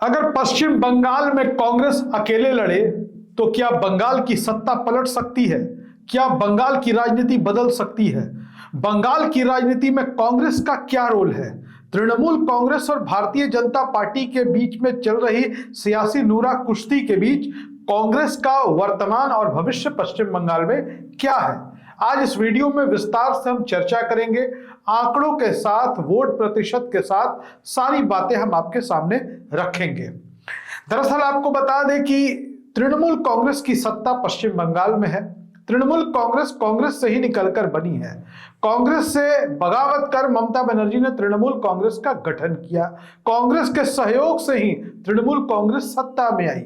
अगर पश्चिम बंगाल में कांग्रेस अकेले लड़े तो क्या बंगाल की सत्ता पलट सकती है? क्या बंगाल की राजनीति बदल सकती है? बंगाल की राजनीति में कांग्रेस का क्या रोल है? तृणमूल कांग्रेस और भारतीय जनता पार्टी के बीच में चल रही सियासी नूरा कुश्ती के बीच कांग्रेस का वर्तमान और भविष्य पश्चिम बंगाल में क्या है? आज इस वीडियो में विस्तार से हम चर्चा करेंगे, आंकड़ों के साथ, वोट प्रतिशत के साथ सारी बातें हम आपके सामने रखेंगे। दरअसल आपको बता दें कि तृणमूल कांग्रेस की सत्ता पश्चिम बंगाल में है। तृणमूल कांग्रेस कांग्रेस से ही निकलकर बनी है। कांग्रेस से बगावत कर ममता बनर्जी ने तृणमूल कांग्रेस का गठन किया। कांग्रेस के सहयोग से ही तृणमूल कांग्रेस सत्ता में आई।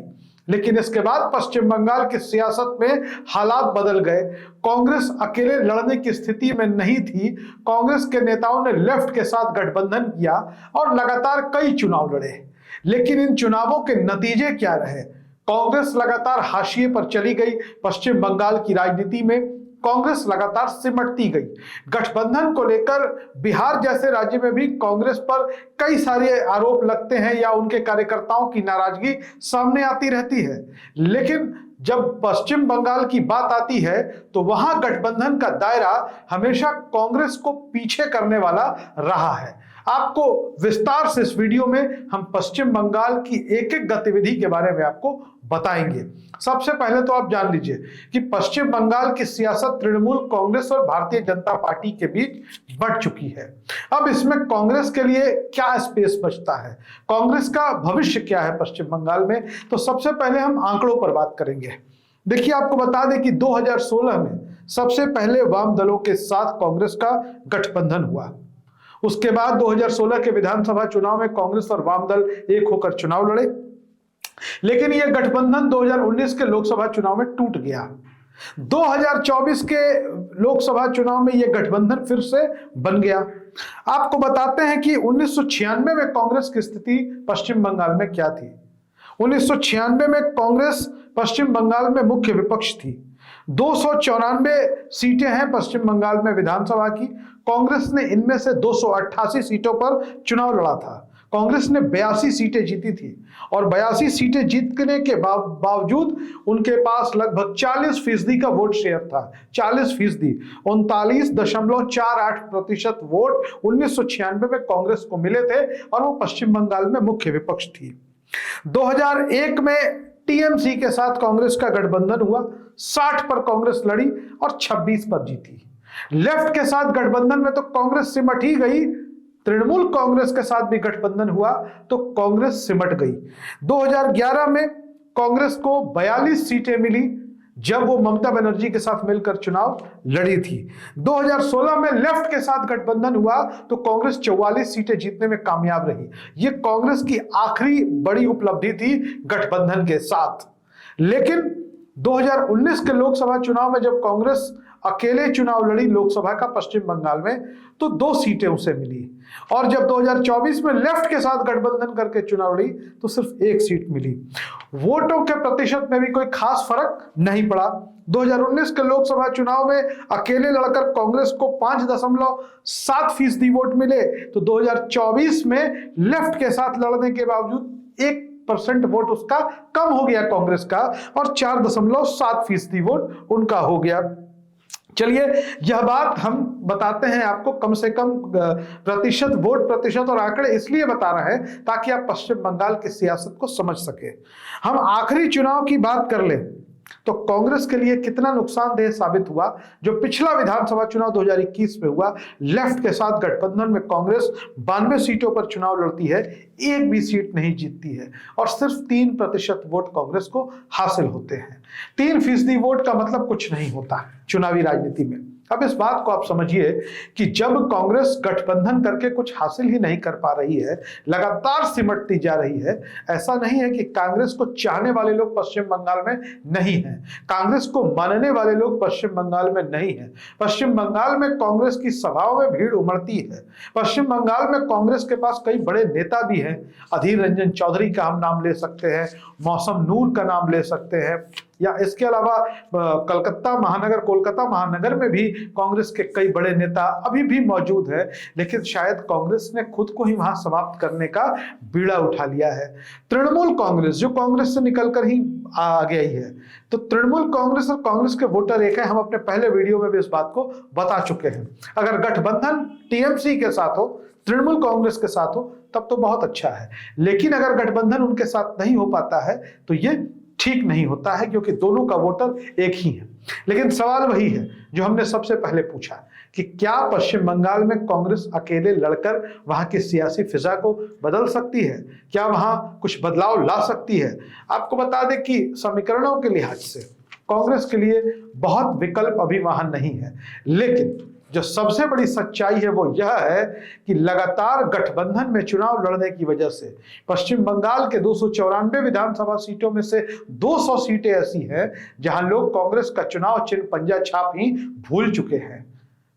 लेकिन इसके बाद पश्चिम बंगाल की सियासत में हालात बदल गए। कांग्रेस अकेले लड़ने की स्थिति में नहीं थी। कांग्रेस के नेताओं ने लेफ्ट के साथ गठबंधन किया और लगातार कई चुनाव लड़े। लेकिन इन चुनावों के नतीजे क्या रहे? कांग्रेस लगातार हाशिए पर चली गई। पश्चिम बंगाल की राजनीति में कांग्रेस लगातार सिमटती गई। गठबंधन को लेकर बिहार जैसे राज्य में भी कांग्रेस पर कई सारे आरोप लगते हैं या उनके कार्यकर्ताओं की नाराजगी सामने आती रहती है। लेकिन जब पश्चिम बंगाल की बात आती है तो वहां गठबंधन का दायरा हमेशा कांग्रेस को पीछे करने वाला रहा है। आपको विस्तार से इस वीडियो में हम पश्चिम बंगाल की एक एक गतिविधि के बारे में आपको बताएंगे। सबसे पहले तो आप जान लीजिए कि पश्चिम बंगाल की सियासत तृणमूल कांग्रेस और भारतीय जनता पार्टी के बीच बढ़ चुकी है। अब इसमें कांग्रेस के लिए क्या स्पेस बचता है, कांग्रेस का भविष्य क्या है पश्चिम बंगाल में, तो सबसे पहले हम आंकड़ों पर बात करेंगे। देखिए, आपको बता दें कि 2016 में सबसे पहले वाम दलों के साथ कांग्रेस का गठबंधन हुआ। उसके बाद 2016 के विधानसभा चुनाव में कांग्रेस और वाम दल एक होकर चुनाव लड़े। लेकिन यह गठबंधन 2019 के लोकसभा चुनाव में टूट गया। 2024 के लोकसभा चुनाव में यह गठबंधन फिर से बन गया। आपको बताते हैं कि 1996 में कांग्रेस की स्थिति पश्चिम बंगाल में क्या थी। 1996 में कांग्रेस पश्चिम बंगाल में मुख्य विपक्ष थी। 294 सीटें हैं पश्चिम बंगाल में विधानसभा की। कांग्रेस ने इनमें से 288 सीटों पर चुनाव लड़ा था। कांग्रेस ने 82 सीटें जीती थी और 82 सीटें जीतने के बावजूद उनके पास लगभग 40% का वोट शेयर था। 40%, 39.48% वोट 1996 में कांग्रेस को मिले थे और वो पश्चिम बंगाल में मुख्य विपक्ष थी। 2001 में टीएमसी के साथ कांग्रेस का गठबंधन हुआ। 60 पर कांग्रेस लड़ी और 26 पर जीती। लेफ्ट के साथ गठबंधन में तो कांग्रेस सिमट ही गई। तृणमूल कांग्रेस के साथ भी गठबंधन हुआ तो कांग्रेस सिमट गई। 2011 में कांग्रेस को 42 सीटें मिली जब वो ममता बनर्जी के साथ मिलकर चुनाव लड़ी थी। 2016 में लेफ्ट के साथ गठबंधन हुआ तो कांग्रेस 44 सीटें जीतने में कामयाब रही। ये कांग्रेस की आखिरी बड़ी उपलब्धि थी गठबंधन के साथ। लेकिन 2019 के लोकसभा चुनाव में जब कांग्रेस अकेले चुनाव लड़ी लोकसभा का पश्चिम बंगाल में तो 2 सीटें उसे मिली और जब 2024 में लेफ्ट के साथ गठबंधन करके चुनाव लड़ी तो सिर्फ 1 सीट मिली। वोटों के प्रतिशत में भी कोई खास फर्क नहीं पड़ा। 2019 के लोकसभा चुनाव में अकेले लड़कर कांग्रेस को 5.7% वोट मिले तो 2024 में लेफ्ट के साथ लड़ने के बावजूद 1% वोट उसका कम हो गया कांग्रेस का और 4.7% वोट उनका हो गया। चलिए, यह बात हम बताते हैं आपको, कम से कम प्रतिशत, वोट प्रतिशत और आंकड़े इसलिए बता रहे हैं ताकि आप पश्चिम बंगाल की सियासत को समझ सके। हम आखिरी चुनाव की बात कर लें तो कांग्रेस के लिए कितना नुकसानदेह साबित हुआ जो पिछला विधानसभा चुनाव 2021 में हुआ। लेफ्ट के साथ गठबंधन में कांग्रेस 92 सीटों पर चुनाव लड़ती है, एक भी सीट नहीं जीतती है और सिर्फ 3% वोट कांग्रेस को हासिल होते हैं। 3% वोट का मतलब कुछ नहीं होता चुनावी राजनीति में। अब इस बात को आप समझिए कि जब कांग्रेस गठबंधन करके कुछ हासिल ही नहीं कर पा रही है, लगातार सिमटती जा रही है, ऐसा नहीं है कि कांग्रेस को चाहने वाले लोग पश्चिम बंगाल में नहीं हैं, कांग्रेस को मानने वाले लोग पश्चिम बंगाल में नहीं हैं। पश्चिम बंगाल में कांग्रेस की सभाओं में भीड़ उमड़ती है। पश्चिम बंगाल में कांग्रेस के पास कई बड़े नेता भी हैं। अधीर रंजन चौधरी का हम नाम ले सकते हैं, मौसम नूर का नाम ले सकते हैं या इसके अलावा कोलकाता महानगर में भी कांग्रेस के कई बड़े नेता अभी भी मौजूद है, लेकिन शायद कांग्रेस ने खुद को ही वहां समाप्त करने का बीड़ा उठा लिया है। तृणमूल कांग्रेस जो कांग्रेस से निकलकर ही आ गई है, तो तृणमूल कांग्रेस और कांग्रेस के वोटर एक है। हम अपने पहले वीडियो में भी इस बात को बता चुके हैं। अगर गठबंधन टीएमसी के साथ हो, तृणमूल कांग्रेस के साथ हो, तब तो बहुत अच्छा है, लेकिन अगर गठबंधन उनके साथ नहीं हो पाता है तो ये ठीक नहीं होता है, क्योंकि दोनों का वोटर एक ही है। लेकिन सवाल वही है जो हमने सबसे पहले पूछा कि क्या पश्चिम बंगाल में कांग्रेस अकेले लड़कर वहां की सियासी फिजा को बदल सकती है? क्या वहां कुछ बदलाव ला सकती है? आपको बता दें कि समीकरणों के लिहाज से कांग्रेस के लिए बहुत विकल्प अभी वहां नहीं है, लेकिन जो सबसे बड़ी सच्चाई है वो यह है कि लगातार गठबंधन में चुनाव लड़ने की वजह से पश्चिम बंगाल के 294 विधानसभा सीटों में से 200 सीटें ऐसी हैं जहां लोग कांग्रेस का चुनाव चिन्ह पंजा छाप ही भूल चुके हैं।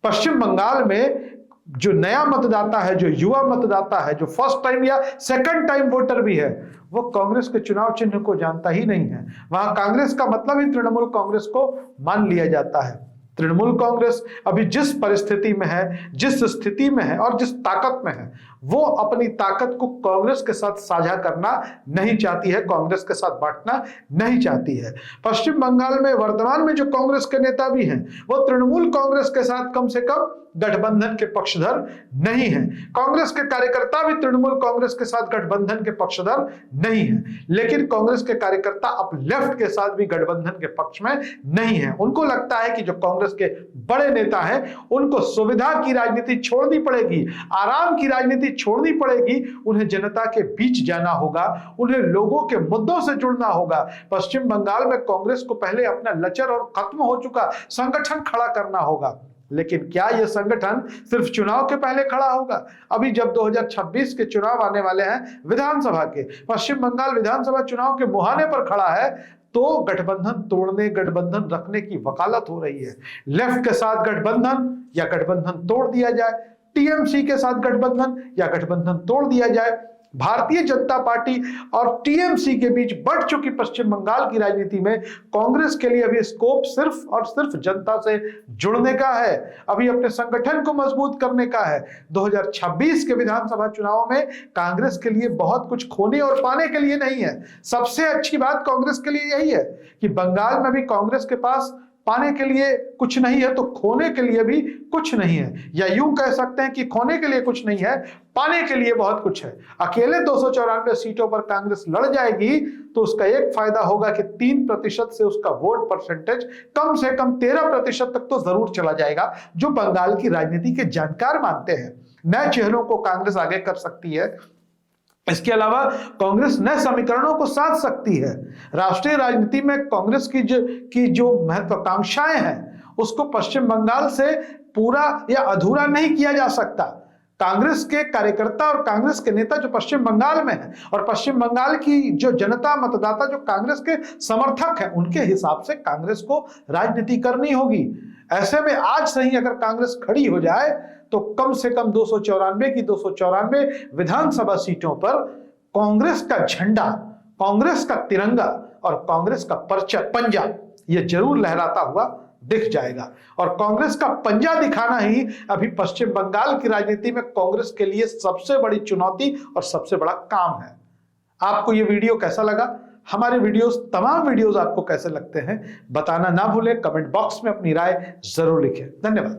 पश्चिम बंगाल में जो नया मतदाता है, जो युवा मतदाता है, जो फर्स्ट टाइम या सेकंड टाइम वोटर भी है, वो कांग्रेस के चुनाव चिन्ह को जानता ही नहीं है। वहां कांग्रेस का मतलब ही तृणमूल कांग्रेस को मान लिया जाता है। तृणमूल कांग्रेस अभी जिस परिस्थिति में है, जिस स्थिति में है और जिस ताकत में है, वो अपनी ताकत को कांग्रेस के साथ साझा करना नहीं चाहती है, कांग्रेस के साथ बांटना नहीं चाहती है। पश्चिम बंगाल में वर्तमान में जो कांग्रेस के नेता भी हैं, वो तृणमूल कांग्रेस के साथ कम से कम गठबंधन के पक्षधर नहीं है। कांग्रेस के कार्यकर्ता भी तृणमूल कांग्रेस के साथ गठबंधन के पक्षधर नहीं है, लेकिन कांग्रेस के कार्यकर्ता अब लेफ्ट के साथ भी गठबंधन के पक्ष में नहीं है। उनको लगता है कि जो कांग्रेस के बड़े नेता हैं, उनको सुविधा की राजनीति छोड़नी पड़ेगी, आराम की राजनीति छोड़नी पड़ेगी, उन्हें जनता के बीच जाना होगा, उन्हें लोगों के मुद्दों से जुड़ना होगा। पश्चिम बंगाल में कांग्रेस को पहले अपना लचर और खत्म हो चुका संगठन खड़ा करना होगा, लेकिन क्या यह संगठन सिर्फ चुनाव के पहले खड़ा होगा? अभी जब 2026 के चुनाव आने वाले हैं विधानसभा के, पश्चिम बंगाल विधानसभा चुनाव के मुहाने पर खड़ा है, तो गठबंधन तोड़ने, गठबंधन रखने की वकालत हो रही है। लेफ्ट के साथ गठबंधन या गठबंधन तोड़ दिया जाए, टीएमसी के साथ गठबंधन या गठबंधन तोड़ दिया जाए। भारतीय जनता पार्टी और टीएमसी के बीच बढ़ चुकी पश्चिम बंगाल की राजनीति में कांग्रेस के लिए अभी स्कोप सिर्फ और सिर्फ जनता से जुड़ने का है, अभी अपने संगठन को मजबूत करने का है। 2026 के विधानसभा चुनाव में कांग्रेस के लिए बहुत कुछ खोने और पाने के लिए नहीं है। सबसे अच्छी बात कांग्रेस के लिए यही है कि बंगाल में भी कांग्रेस के पास पाने के लिए कुछ नहीं है, तो खोने के लिए भी कुछ नहीं है, या यूं कह सकते हैं कि खोने के लिए कुछ नहीं है, पाने के लिए बहुत कुछ है। अकेले 294 सीटों पर कांग्रेस लड़ जाएगी तो उसका एक फायदा होगा कि 3% से उसका वोट परसेंटेज कम से कम 13% तक तो जरूर चला जाएगा, जो बंगाल की राजनीति के जानकार मानते हैं। नए चेहरों को कांग्रेस आगे कर सकती है। इसके अलावा कांग्रेस नए समीकरणों को साध सकती है। राष्ट्रीय राजनीति में कांग्रेस की जो महत्वाकांक्षाएं हैं, उसको पश्चिम बंगाल से पूरा या अधूरा नहीं किया जा सकता। कांग्रेस के कार्यकर्ता और कांग्रेस के नेता जो पश्चिम बंगाल में हैं, और पश्चिम बंगाल की जो जनता, मतदाता जो कांग्रेस के समर्थक हैं, उनके हिसाब से कांग्रेस को राजनीति करनी होगी। ऐसे में आज से ही अगर कांग्रेस खड़ी हो जाए तो कम से कम 294 की 294 विधानसभा सीटों पर कांग्रेस का झंडा, कांग्रेस का तिरंगा और कांग्रेस का पंजा ये जरूर लहराता हुआ दिख जाएगा। और कांग्रेस का पंजा दिखाना ही अभी पश्चिम बंगाल की राजनीति में कांग्रेस के लिए सबसे बड़ी चुनौती और सबसे बड़ा काम है। आपको ये वीडियो कैसा लगा? हमारे वीडियोस, तमाम वीडियोस आपको कैसे लगते हैं बताना ना भूलें। कमेंट बॉक्स में अपनी राय जरूर लिखें। धन्यवाद।